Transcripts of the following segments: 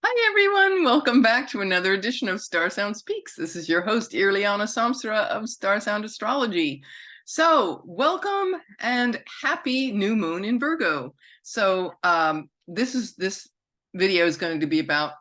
Hi, everyone. Welcome back to another edition of StarSound Speaks. This is your host, Irlianna Samsara of StarSound Astrology. So welcome and happy new moon in Virgo. This video is going to be about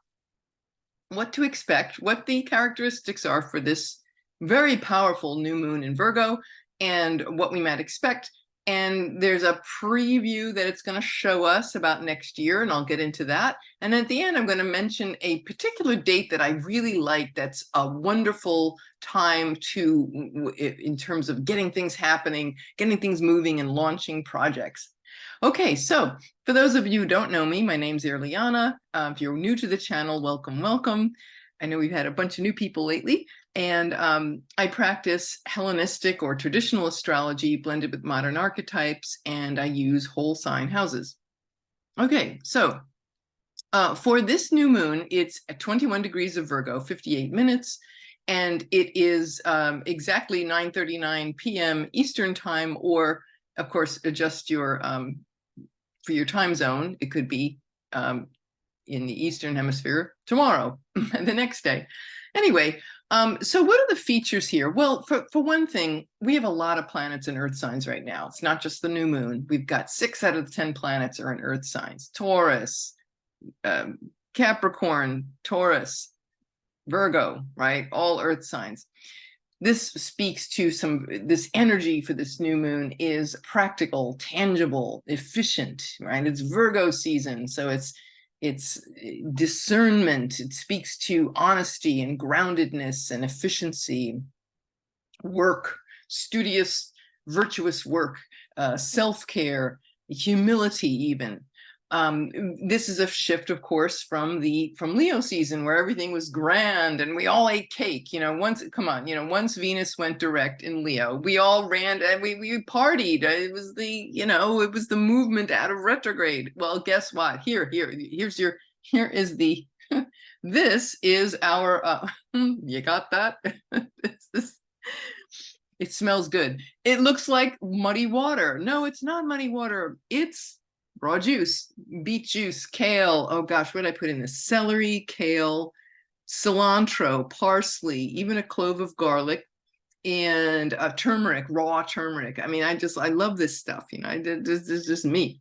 what to expect, what the characteristics are for this very powerful new moon in Virgo, and what we might expect. And there's a preview that it's going to show us about next year, and I'll get into that. And at the end, I'm going to mention a particular date that I really like. That's a wonderful time in terms of getting things happening, getting things moving, and launching projects. Okay, so for those of you who don't know me, my name's Irlianna. If you're new to the channel, welcome, welcome. I know we've had a bunch of new people lately, and I practice Hellenistic or traditional astrology blended with modern archetypes, and I use whole sign houses. Okay, so for this new moon, it's at 21 degrees of Virgo, 58 minutes, and it is exactly 9:39 p.m. Eastern time, or of course, adjust your for your time zone. It could be in the Eastern Hemisphere tomorrow, the next day. Anyway, so what are the features here? Well, for one thing, we have a lot of planets in Earth signs right now. It's not just the new moon. We've got 6 out of the 10 planets are in Earth signs. Taurus, Capricorn, Taurus, Virgo, right? All Earth signs. This speaks to this energy for this new moon is practical, tangible, efficient, right? It's Virgo season, so it's discernment. It speaks to honesty and groundedness and efficiency, work, studious, virtuous work, self-care, humility even. This is a shift, of course, from Leo season, where everything was grand and we all ate cake. Once Venus went direct in Leo, we all ran and we partied. It was the movement out of retrograde. Well, guess what? Here is the this is our you got that? It smells good. It looks like muddy water. No, it's not muddy water. It's raw juice, beet juice, kale. Oh gosh, what did I put in this? Celery, kale, cilantro, parsley, even a clove of garlic, and turmeric, raw turmeric. I mean, I love this stuff. This is just me.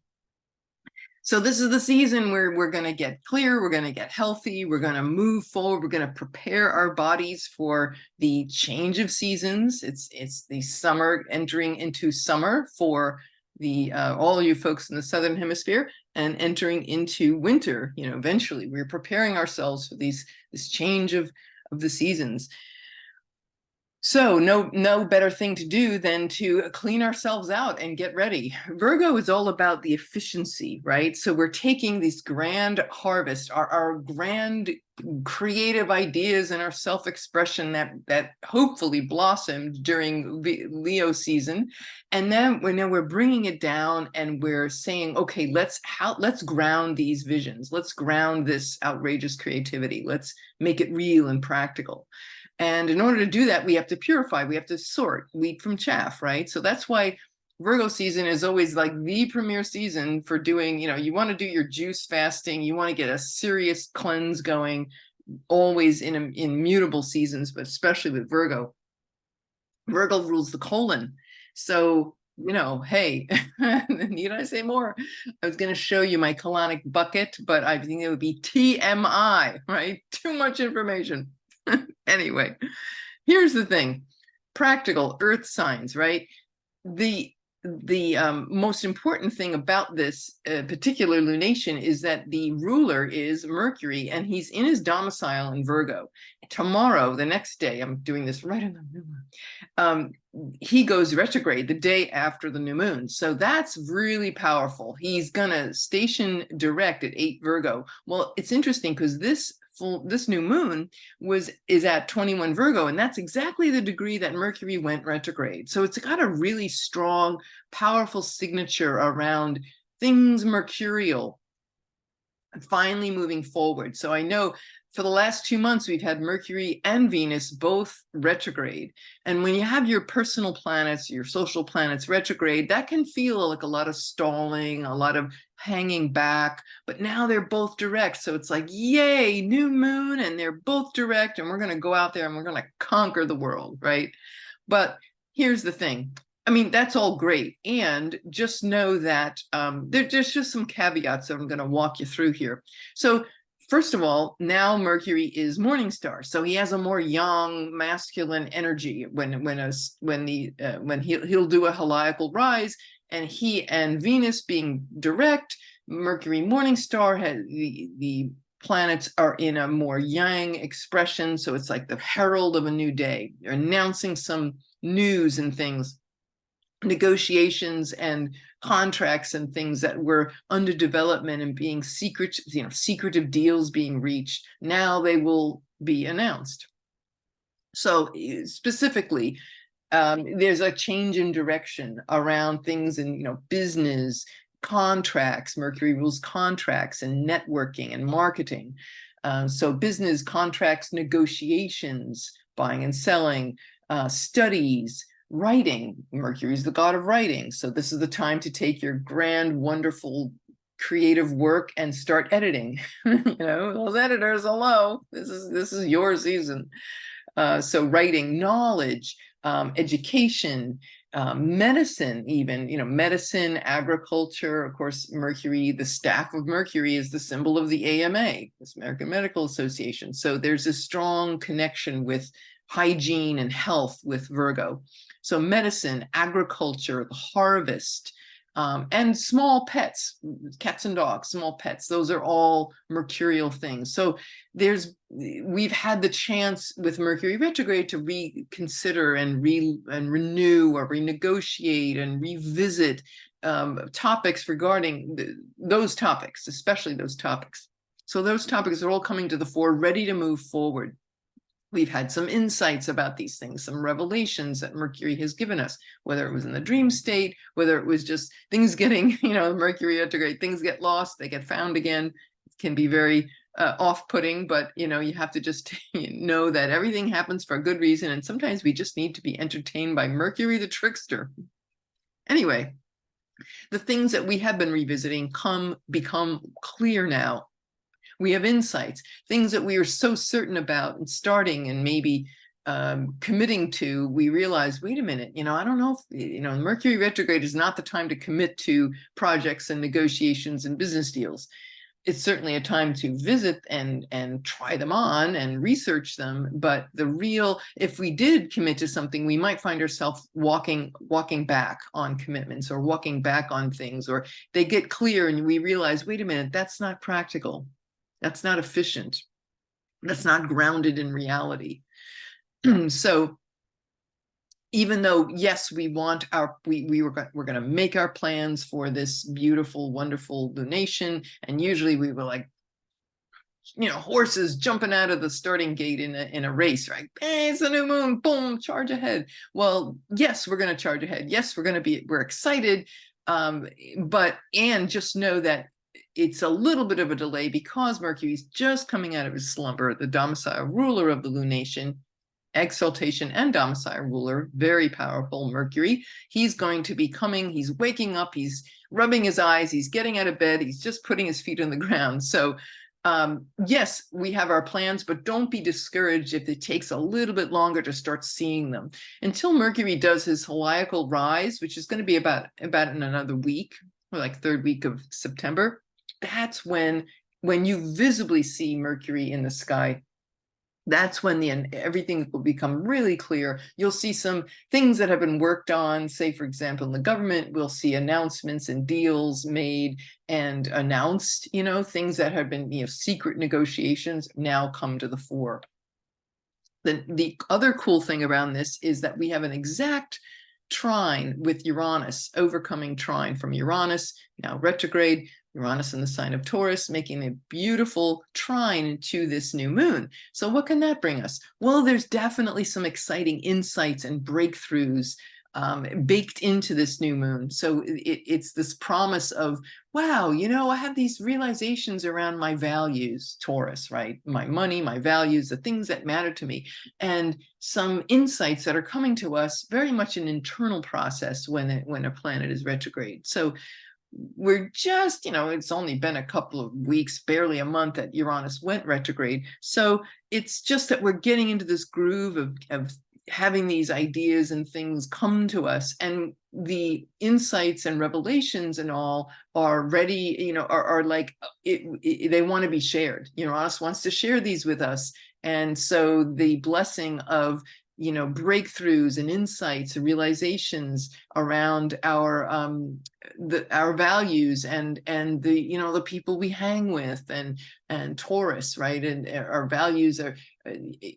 So this is the season where we're going to get clear, we're going to get healthy, we're going to move forward, we're going to prepare our bodies for the change of seasons. It's the summer, entering into summer for all of you folks in the Southern Hemisphere, and entering into winter. Eventually we're preparing ourselves for this change of the seasons. So no better thing to do than to clean ourselves out and get ready. Virgo is all about the efficiency, right? So we're taking this grand harvest, our grand creative ideas and our self-expression that hopefully blossomed during Leo season, and then we're bringing it down and we're saying, okay, let's ground these visions, let's ground this outrageous creativity, let's make it real and practical. And in order to do that, we have to purify, we have to sort wheat from chaff, right? So that's why Virgo season is always like the premier season for doing, you want to do your juice fasting, you want to get a serious cleanse going, always in mutable seasons, but especially with Virgo. Virgo rules the colon. So, hey, need I say more? I was going to show you my colonic bucket, but I think it would be TMI, right? Too much information. Anyway, here's the thing. Practical earth signs, right? The most important thing about this particular lunation is that the ruler is Mercury, and he's in his domicile in Virgo. Tomorrow, the next day, I'm doing this right in the new moon, he goes retrograde the day after the new moon. So that's really powerful. He's gonna station direct at 8 Virgo. Well, it's interesting because this new moon is at 21 Virgo, and that's exactly the degree that Mercury went retrograde. So it's got a really strong, powerful signature around things mercurial. finally moving forward. So I know for the last 2 months, we've had Mercury and Venus both retrograde. And when you have your personal planets, your social planets retrograde, that can feel like a lot of stalling, a lot of hanging back. But now they're both direct. So it's like, yay, new moon, and they're both direct. And we're going to go out there and we're going to conquer the world, right? But here's the thing. I mean, that's all great. And just know that there's just some caveats that I'm going to walk you through here. So first of all, now Mercury is morning star, so he has a more young, masculine energy when he'll do a heliacal rise, and he and Venus being direct, Mercury morning star has the planets are in a more yang expression, so it's like the herald of a new day. They're announcing some news and things, negotiations and contracts and things that were under development and being secret, secretive deals being reached. Now they will be announced. So specifically, there's a change in direction around things in, business, contracts. Mercury rules contracts and networking and marketing. So business, contracts, negotiations, buying and selling, studies, writing. Mercury is the god of writing. So this is the time to take your grand, wonderful, creative work and start editing. Those editors, hello, this is your season. So writing, knowledge, education, medicine, even, medicine, agriculture. Of course, Mercury, the staff of Mercury is the symbol of the AMA, this American Medical Association. So there's a strong connection with hygiene and health with Virgo. So medicine, agriculture, the harvest, and small pets, cats and dogs, small pets, those are all mercurial things. So we've had the chance with Mercury retrograde to reconsider and renew or renegotiate and revisit topics regarding those topics, especially those topics. So those topics are all coming to the fore, ready to move forward. We've had some insights about these things, some revelations that Mercury has given us, whether it was in the dream state, whether it was just things getting, Mercury retrograde, things get lost, they get found again. It can be very off-putting, but, you have to just know that everything happens for a good reason. And sometimes we just need to be entertained by Mercury the trickster. Anyway, the things that we have been revisiting become clear now. We have insights, things that we are so certain about and starting and maybe committing to. We realize, wait a minute, I don't know if, Mercury retrograde is not the time to commit to projects and negotiations and business deals. It's certainly a time to visit and try them on and research them. But if we did commit to something, we might find ourselves walking back on commitments or walking back on things, or they get clear and we realize, wait a minute, that's not practical. That's not efficient. That's not grounded in reality. So even though, yes, we're going to make our plans for this beautiful, wonderful lunation. And usually we were like, horses jumping out of the starting gate in a race, right? Hey, it's a new moon, boom, charge ahead. Well, yes, we're going to charge ahead. Yes, we're excited. And just know that it's a little bit of a delay because Mercury's just coming out of his slumber, the domicile ruler of the lunation, exaltation and domicile ruler, very powerful Mercury. He's going to be coming, he's waking up, he's rubbing his eyes, he's getting out of bed, he's just putting his feet on the ground. So yes, we have our plans, but don't be discouraged if it takes a little bit longer to start seeing them. Until Mercury does his heliacal rise, which is going to be about in another week, or like third week of September. That's when you visibly see Mercury in the sky. That's when everything will become really clear. You'll see some things that have been worked on, say, for example, in the government, we'll see announcements and deals made and announced, things that have been, secret negotiations now come to the fore. The other cool thing around this is that we have an exact trine with Uranus, overcoming trine from Uranus, now retrograde, Uranus in the sign of Taurus, making a beautiful trine to this new moon. So what can that bring us? Well, there's definitely some exciting insights and breakthroughs baked into this new moon. So it's this promise of, wow, you know, I have these realizations around my values, Taurus, right? My money, my values, the things that matter to me, and some insights that are coming to us, very much an internal process when a planet is retrograde. So we're just, you know, it's only been a couple of weeks, barely a month that Uranus went retrograde. So it's just that we're getting into this groove of having these ideas and things come to us, and the insights and revelations and all are ready, you know, are like, they want to be shared. Uranus wants to share these with us. And so the blessing of, you know, breakthroughs and insights and realizations around our values and the, you know, the people we hang with, and Taurus, right? And our values are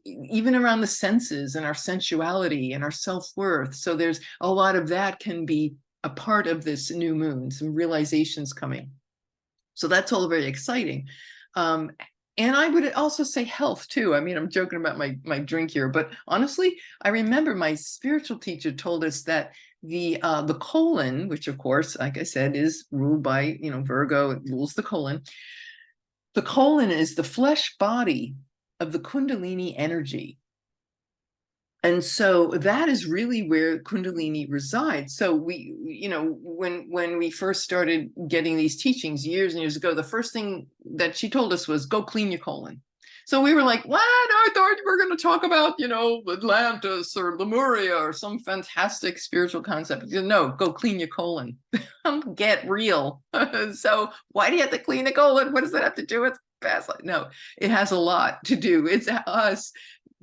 even around the senses and our sensuality and our self-worth. So there's a lot of that can be a part of this new moon, some realizations coming. So that's all very exciting. And I would also say health too. I mean, I'm joking about my drink here, but honestly, I remember my spiritual teacher told us that the colon, which of course, like I said, is ruled by, you know, Virgo, it rules the colon. The colon is the flesh body of the Kundalini energy. And so that is really where Kundalini resides. So we, you know, when we first started getting these teachings years and years ago, the first thing that she told us was, go clean your colon. So we were like, what? I thought we were going to talk about, you know, Atlantis or Lemuria or some fantastic spiritual concept. No, go clean your colon. Get real. So why do you have to clean the colon? What does that have to do with past life? No, it has a lot to do. It's us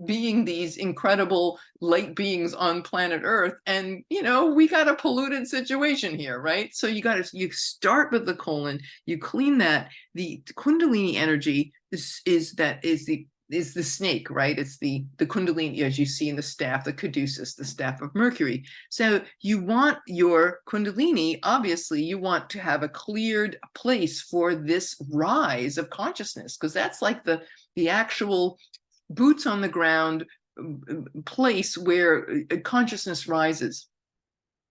being these incredible light beings on planet Earth, and you know, we got a polluted situation here, right? So you start with the colon, you clean that. The Kundalini energy is the snake, right? It's the Kundalini, as you see in the staff, the caduceus, the staff of Mercury. So you want your Kundalini, obviously you want to have a cleared place for this rise of consciousness, because that's like the actual boots on the ground place where consciousness rises,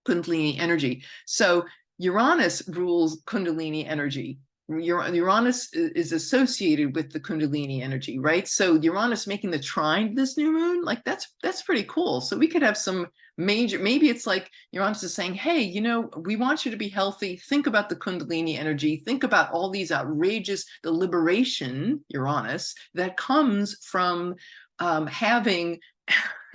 Kundalini energy. So Uranus rules Kundalini energy. Uranus is associated with the Kundalini energy, right? So Uranus making the trine this new moon, like that's pretty cool. So we could have some major, maybe it's like Uranus is saying, hey, you know, we want you to be healthy. Think about the Kundalini energy. Think about all these outrageous, the liberation, Uranus, that comes from having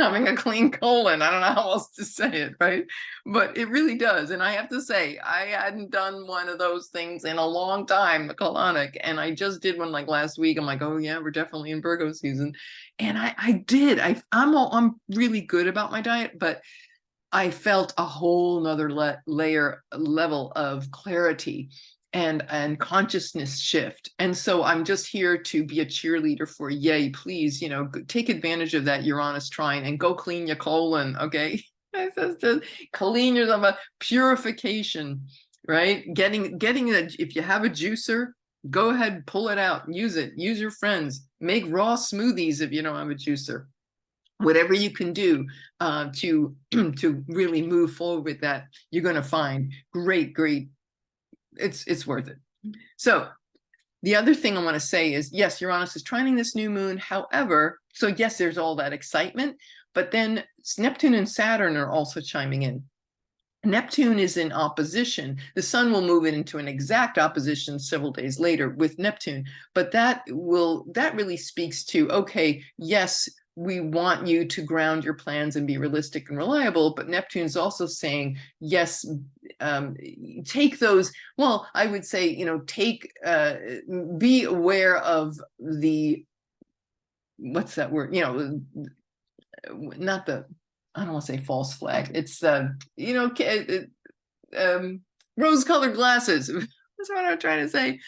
a clean colon. I don't know how else to say it, right? But it really does. And I have to say, I hadn't done one of those things in a long time, the colonic, and I just did one like last week. I'm like, oh yeah, we're definitely in Virgo season. And I did. I'm really good about my diet, but I felt a whole nother level of clarity and consciousness shift. And so I'm just here to be a cheerleader for, yay, please, you know, take advantage of that Uranus trine and go clean your colon, okay? Just clean yourself up, purification, right? Getting that, if you have a juicer, go ahead, pull it out, use it, use your friends, make raw smoothies if you don't have a juicer. Whatever you can do to really move forward with that, you're going to find great, it's worth it. So the other thing I want to say is, yes, Uranus is trining this new moon. However, so yes, there's all that excitement, but then Neptune and Saturn are also chiming in. Neptune is in opposition. The sun will move it into an exact opposition several days later with Neptune, but that really speaks to, okay, yes, we want you to ground your plans and be realistic and reliable, but Neptune's also saying, yes, take those, well, I would say, you know, be aware of the, what's that word? You know, not the, I don't want to say false flag. It's, you know, rose-colored glasses. That's what I'm trying to say.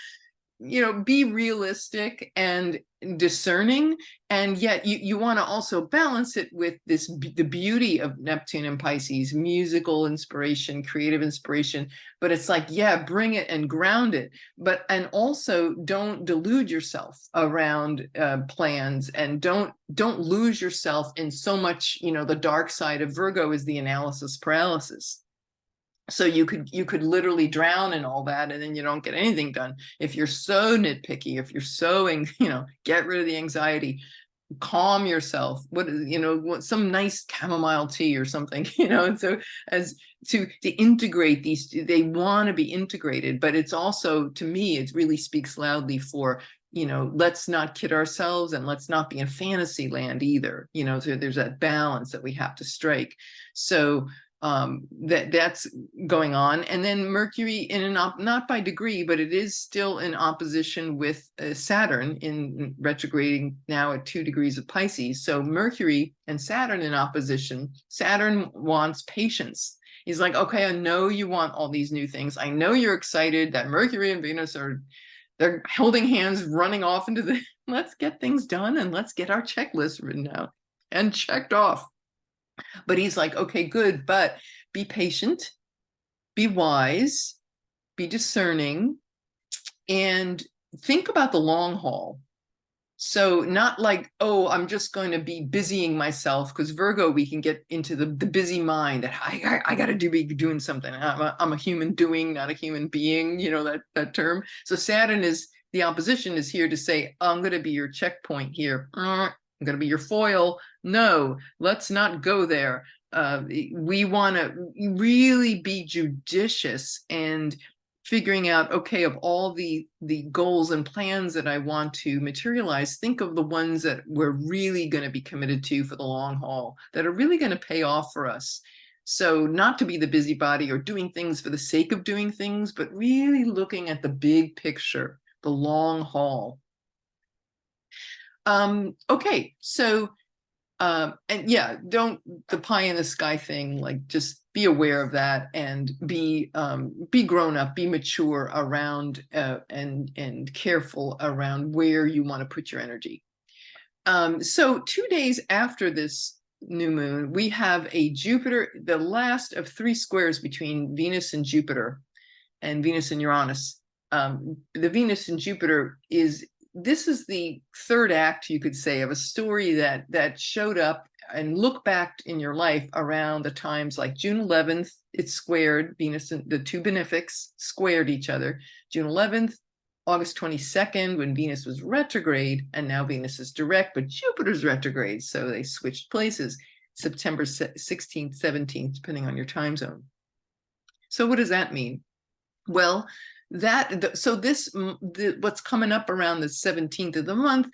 be realistic and discerning, and yet you want to also balance it with the beauty of Neptune and Pisces, musical inspiration, creative inspiration. But it's like, yeah, bring it and ground it, and also don't delude yourself around plans, and don't lose yourself in so much. The dark side of Virgo is the analysis paralysis. So you could literally drown in all that, and then you don't get anything done. If you're so nitpicky, if you're so, get rid of the anxiety, calm yourself. Some nice chamomile tea or something, so as to integrate these, they want to be integrated, but it's also, to me, it really speaks loudly for, let's not kid ourselves, and let's not be in fantasy land either. So there's that balance that we have to strike. So that's going on. And then Mercury in not by degree, but it is still in opposition with Saturn, in retrograding now at 2 degrees of Pisces. So Mercury and Saturn in opposition. Saturn wants patience. He's like, okay, I know you want all these new things. I know you're excited that Mercury and Venus they're holding hands, running off into the, let's get things done, and let's get our checklist written out and checked off. But he's like, okay, good, but be patient, be wise, be discerning, and think about the long haul. So not like, oh, I'm just going to be busying myself, because Virgo, we can get into the busy mind that I got to be doing something. I'm a human doing, not a human being, that term. So Saturn is, the opposition is here to say, I'm going to be your checkpoint here. I'm going to be your foil. No, let's not go there. We want to really be judicious and figuring out, okay, of all the goals and plans that I want to materialize, think of the ones that we're really going to be committed to for the long haul, that are really going to pay off for us. So not to be the busybody or doing things for the sake of doing things, but really looking at the big picture, the long haul. Okay, so and yeah, don't the pie in the sky thing, like just be aware of that, and be grown up, be mature around and careful around where you want to put your energy. So 2 days after this new moon, we have a Jupiter, the last of 3 squares between Venus and Jupiter, and Venus and Uranus. The Venus and Jupiter this is the third act, you could say, of a story that showed up, and look back in your life around the times like June 11th, it squared Venus, and the 2 benefics squared each other. June 11th, August 22nd, when Venus was retrograde, and now Venus is direct, but Jupiter's retrograde, so they switched places. September 16th, 17th, depending on your time zone. So what does that mean? Well, what's coming up around the 17th of the month,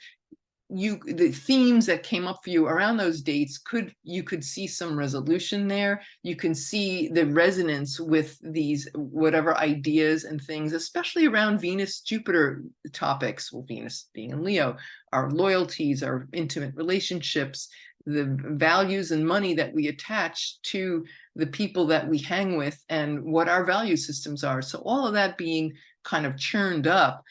the themes that came up for you around those dates, you could see some resolution there. You can see the resonance with these whatever ideas and things, especially around Venus Jupiter topics. Well, Venus being in Leo, our loyalties, our intimate relationships, the values and money that we attach to the people that we hang with, and what our value systems are. So all of that being kind of churned up.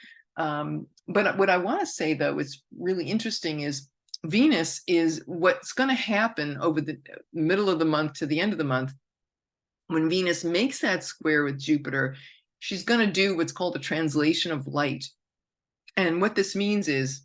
But what I want to say, though, is really interesting, is Venus is what's going to happen over the middle of the month to the end of the month. When Venus makes that square with Jupiter, she's going to do what's called a translation of light. And what this means is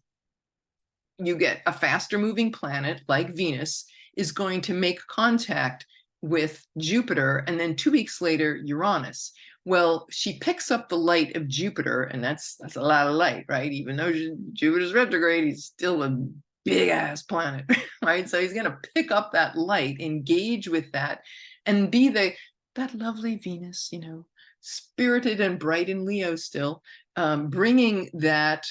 you get a faster moving planet like Venus is going to make contact with Jupiter, and then 2 weeks later, Uranus. Well, she picks up the light of Jupiter, and that's a lot of light, right? Even though Jupiter's retrograde, he's still a big ass planet, right? So he's going to pick up that light, engage with that, and be that lovely Venus, spirited and bright in Leo still, bringing that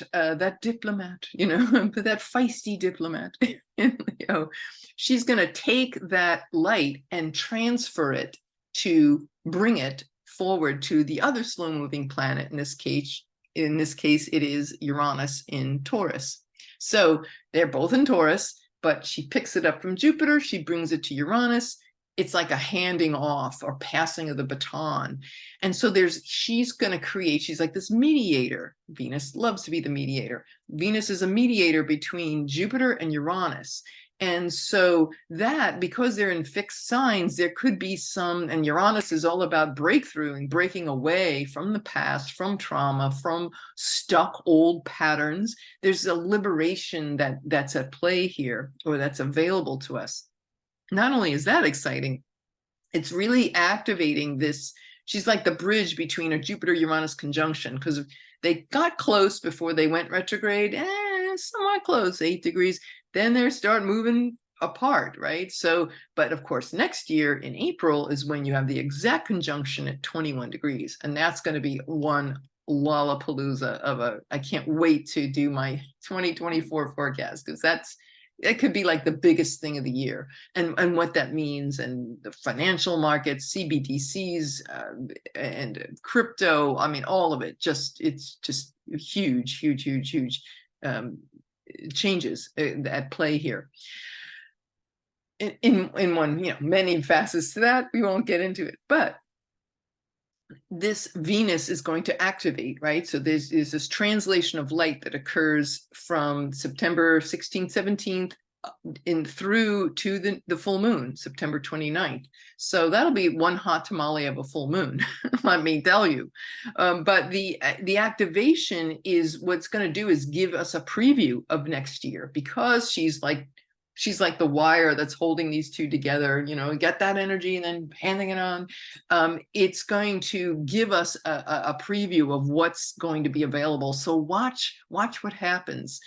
diplomat, that feisty diplomat in Leo. She's going to take that light and transfer it to bring it forward to the other slow-moving planet. In this case, it is Uranus in Taurus. So they're both in Taurus, but she picks it up from Jupiter. She brings it to Uranus. it's like a handing off or passing of the baton. And so she's going to create, she's like this mediator. Venus loves to be the mediator. Venus is a mediator between Jupiter and Uranus. And so that, because they're in fixed signs, there could be some, and Uranus is all about breakthrough and breaking away from the past, from trauma, from stuck old patterns. There's a liberation that's at play here, or that's available to us. Not only is that exciting, it's really activating this. She's like the bridge between a Jupiter-Uranus conjunction, because they got close before they went retrograde, somewhat close, 8 degrees. Then they start moving apart, right? So, but of course, next year in April is when you have the exact conjunction at 21 degrees. And that's going to be one lollapalooza of a, I can't wait to do my 2024 forecast, because it could be like the biggest thing of the year, and what that means, and the financial markets, CBDCs, and crypto. I mean, all of it. It's just huge, huge, huge, huge changes at play here. In one, many facets to that. We won't get into it, but this Venus is going to activate, right? So there's this translation of light that occurs from September 16th, 17th in through to the full moon, September 29th. So that'll be one hot tamale of a full moon, let me tell you. But the activation is what's going to do is give us a preview of next year, because she's like the wire that's holding these two together, get that energy and then handing it on. It's going to give us a preview of what's going to be available. So watch what happens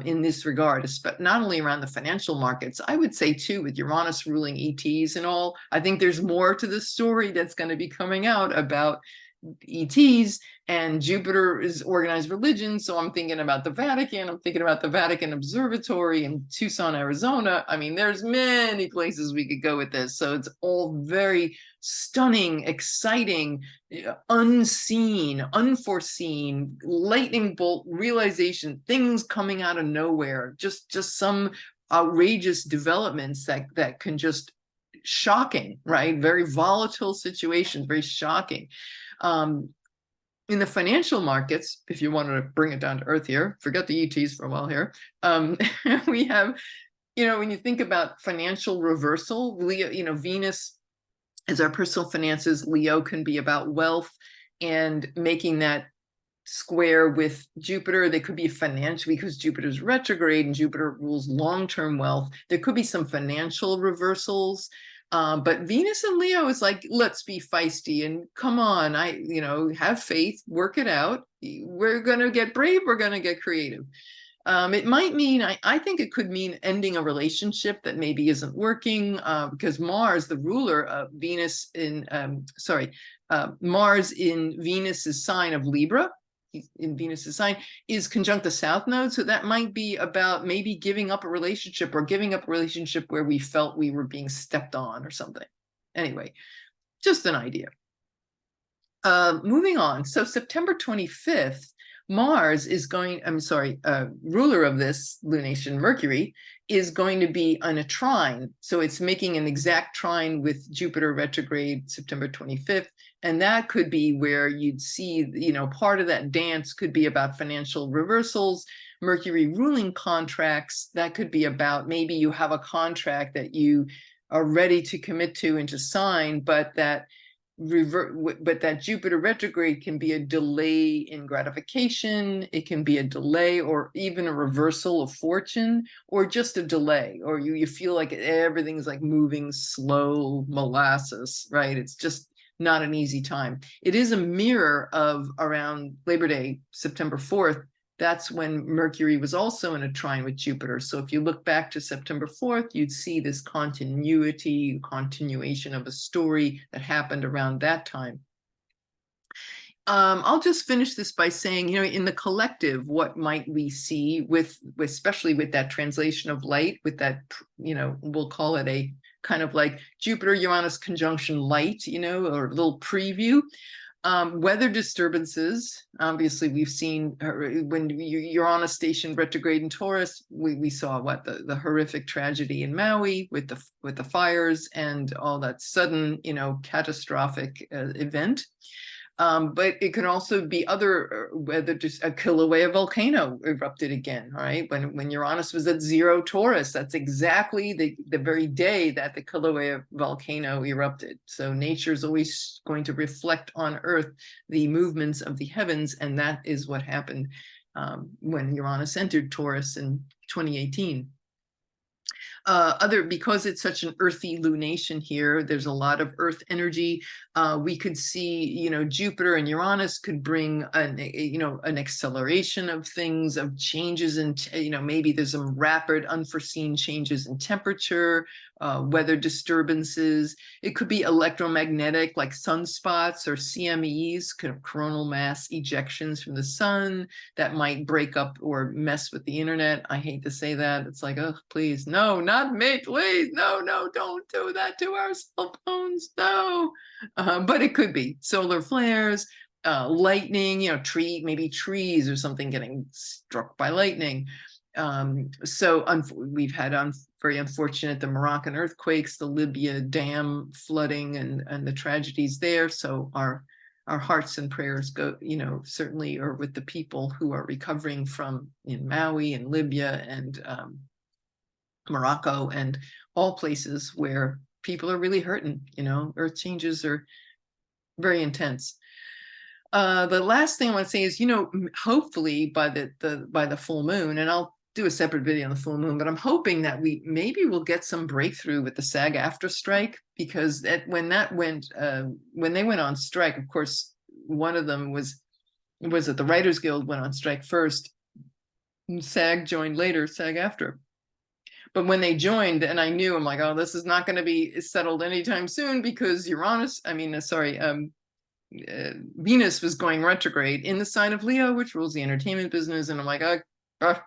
in this regard, not only around the financial markets, I would say too, with Uranus ruling ETs and all. I think there's more to the story that's going to be coming out about ETs, and Jupiter is organized religion. So I'm thinking about the Vatican. I'm thinking about the Vatican Observatory in Tucson, Arizona. I mean, there's many places we could go with this. So it's all very stunning, exciting, unseen, unforeseen, lightning bolt realization, things coming out of nowhere, just some outrageous developments that can just shocking, right? Very volatile situations, very shocking. In the financial markets, if you wanted to bring it down to earth here, forget the ETs for a while here. We have, when you think about financial reversal, Leo, Venus is our personal finances. Leo can be about wealth, and making that square with Jupiter. They could be financial, because Jupiter's retrograde and Jupiter rules long-term wealth. There could be some financial reversals. But Venus and Leo is like, let's be feisty and come on, have faith, work it out. We're going to get brave. We're going to get creative. It might mean, I think it could mean ending a relationship that maybe isn't working, because Mars, the ruler of Venus Mars in Venus's sign of Libra, in Venus's sign, is conjunct the South Node. So that might be about maybe giving up a relationship, or giving up a relationship where we felt we were being stepped on or something. Anyway, just an idea. Moving on. So September 25th, Mars is going, ruler of this lunation, Mercury, is going to be on a trine. So it's making an exact trine with Jupiter retrograde September 25th. And that could be where you'd see, part of that dance could be about financial reversals, Mercury ruling contracts. That could be about, maybe you have a contract that you are ready to commit to and to sign, but that Jupiter retrograde can be a delay in gratification. It can be a delay, or even a reversal of fortune, or just a delay, or you feel like everything's like moving slow molasses, right? It's just not an easy time. It is a mirror of around Labor Day, September 4th. That's when Mercury was also in a trine with Jupiter. So if you look back to September 4th, you'd see this continuation of a story that happened around that time. I'll just finish this by saying, in the collective, what might we see especially with that translation of light, with that, we'll call it a kind of like Jupiter-Uranus conjunction light, or a little preview. Weather disturbances. Obviously, we've seen when Uranus stationed retrograde in Taurus. We saw what the horrific tragedy in Maui with the fires and all that sudden, catastrophic event. But it can also be other weather. Just a Kilauea volcano erupted again. All right, when Uranus was at 0 Taurus, that's exactly the very day that the Kilauea volcano erupted. So nature is always going to reflect on Earth the movements of the heavens, and that is what happened when Uranus entered Taurus in 2018. Because it's such an earthy lunation here, there's a lot of earth energy. We could see, Jupiter and Uranus could bring an acceleration of things, of changes in, maybe there's some rapid unforeseen changes in temperature, weather disturbances. It could be electromagnetic, like sunspots or CMEs, coronal mass ejections from the sun that might break up or mess with the internet. I hate to say that. It's like, oh, please, no, not me, please. No, don't do that to our cell phones. No. But it could be solar flares, lightning, maybe trees or something getting struck by lightning. We've had very unfortunate, the Moroccan earthquakes, the Libya dam flooding, and the tragedies there. So our hearts and prayers go, certainly are with the people who are recovering from in Maui and Libya and Morocco and all places where people are really hurting. Earth changes are very intense. The last thing I want to say is, hopefully by the full moon, and I'll do a separate video on the full moon, but I'm hoping that maybe we'll get some breakthrough with the SAG-AFTRA strike, because when they went on strike, of course, one of them was that the Writers Guild went on strike first, SAG joined later, SAG-AFTRA. But when they joined, and I knew, I'm like, oh, this is not going to be settled anytime soon, because Venus was going retrograde in the sign of Leo, which rules the entertainment business. And I'm like, oh,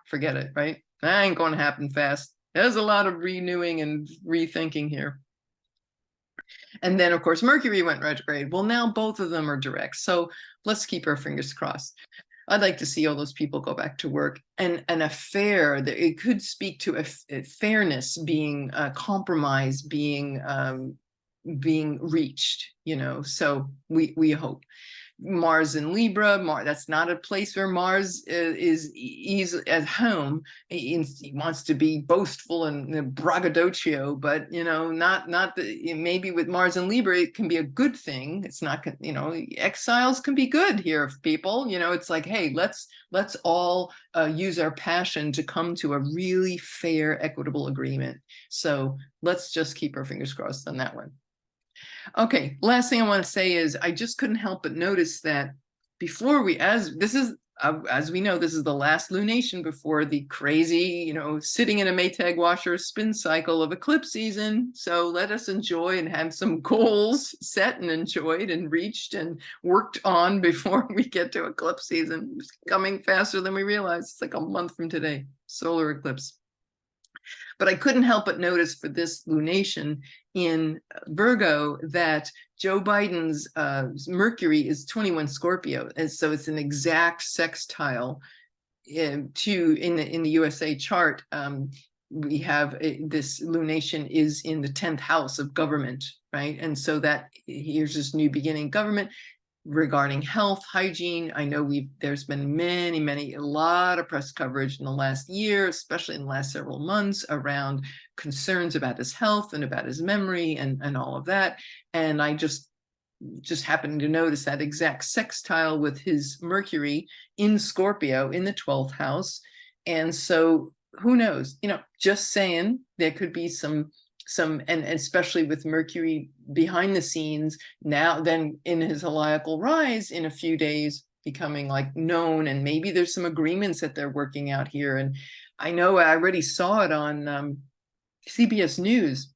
forget it, right? That ain't going to happen fast. There's a lot of renewing and rethinking here. And then, of course, Mercury went retrograde. Well, now both of them are direct. So let's keep our fingers crossed. I'd like to see all those people go back to work. And a fair, it could speak to a fairness being compromised, being reached, so we hope. Mars in Libra, that's not a place where Mars is at home. He wants to be boastful and braggadocio, but maybe with Mars in Libra, it can be a good thing. It's not, exiles can be good here, people. It's like, hey, let's all use our passion to come to a really fair, equitable agreement. So let's just keep our fingers crossed on that one. Okay, last thing I want to say is I just couldn't help but notice that before as we know, this is the last lunation before the crazy, sitting in a Maytag washer spin cycle of eclipse season. So let us enjoy and have some goals set and enjoyed and reached and worked on before we get to eclipse season. It's coming faster than we realize. It's like a month from today, solar eclipse. But I couldn't help but notice for this lunation in Virgo that Joe Biden's Mercury is 21 Scorpio. And so it's an exact sextile in the USA chart. We have this lunation is in the 10th house of government, right? And so that here's this new beginning government. Regarding health, hygiene, I know there's been a lot of press coverage in the last year, especially in the last several months, around concerns about his health and about his memory and all of that. And I just happened to notice that exact sextile with his Mercury in Scorpio in the 12th house. And so who knows, just saying, there could be some, and especially with Mercury behind the scenes now, then in his heliacal rise in a few days, becoming like known, and maybe there's some agreements that they're working out here. And I know I already saw it on CBS News,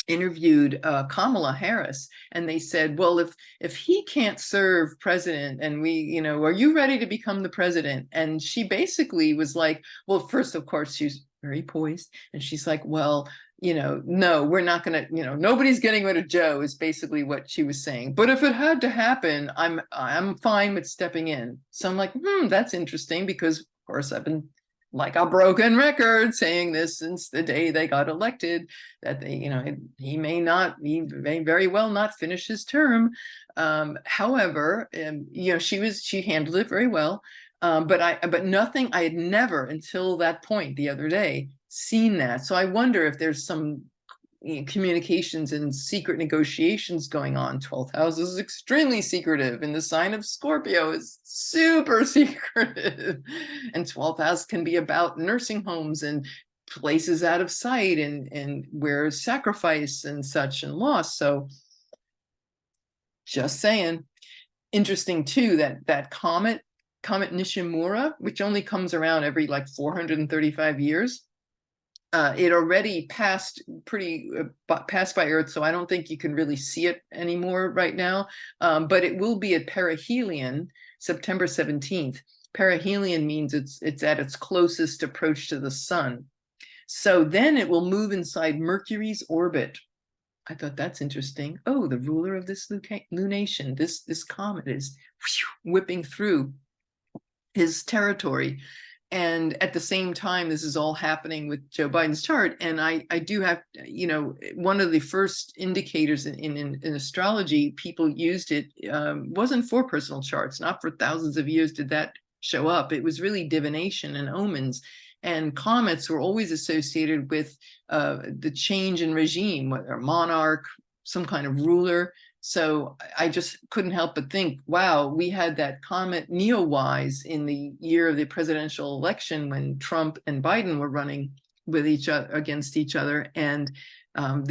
interviewed Kamala Harris, and they said, well, if he can't serve president, and we, are you ready to become the president? And she basically was like, well, first, of course, she's very poised. And she's like, well, no, we're not going to, nobody's getting rid of Joe is basically what she was saying. But if it had to happen, I'm fine with stepping in. So I'm like, that's interesting, because of course I've been like a broken record saying this since the day they got elected, that he may very well not finish his term. However, she handled it very well. But nothing, I had never until that point the other day seen that. So I wonder if there's some communications and secret negotiations going on. 12th house is extremely secretive, and the sign of Scorpio is super secretive. And 12th house can be about nursing homes and places out of sight, and where sacrifice and such and loss. So just saying. Interesting too, that comet Nishimura, which only comes around every like 435 years. It already passed by Earth, so I don't think you can really see it anymore right now. But it will be at perihelion, September 17th. Perihelion means it's at its closest approach to the sun. So then it will move inside Mercury's orbit. I thought that's interesting. Oh, the ruler of this lunation, this comet is whipping through his territory. And at the same time, this is all happening with Joe Biden's chart. And I do have, one of the first indicators in astrology, people used it, wasn't for personal charts. Not for thousands of years did that show up. It was really divination and omens. And comets were always associated with the change in regime, whether a monarch, some kind of ruler. So I just couldn't help but think, wow, we had that comet Neowise in the year of the presidential election when Trump and Biden were running with each other against each other. And all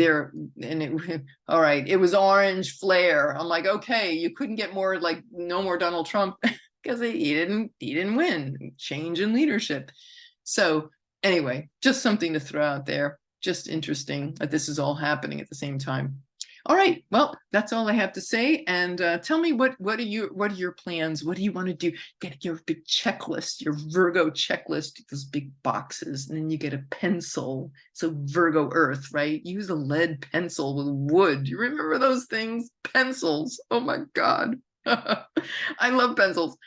right, it was orange flare. I'm like, okay, you couldn't get more, like, no more Donald Trump, because he didn't win. Change in leadership. So anyway, just something to throw out there. Just interesting that this is all happening at the same time. All right, well, that's all I have to say. And tell me, what are your plans? What do you want to do? Get your big checklist, your Virgo checklist, those big boxes, and then you get a pencil. So Virgo Earth, right? Use a lead pencil with wood. You remember those things? Pencils. Oh my God. I love pencils.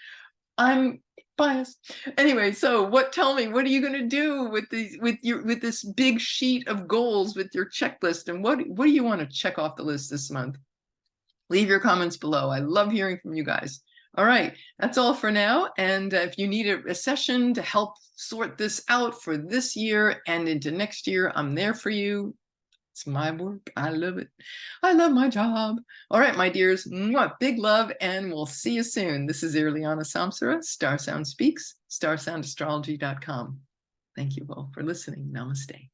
I'm biased. Anyway, so tell me, what are you going to do with this big sheet of goals, with your checklist, and what do you want to check off the list this month? Leave your comments below. I love hearing from you guys. All right, that's all for now. And if you need a session to help sort this out for this year and into next year, I'm there for you. It's my work. I love it. I love my job. All right, my dears, big love, and we'll see you soon. This is Irlianna Samsara, StarSound Speaks, StarSoundastrology.com. Thank you all for listening. Namaste.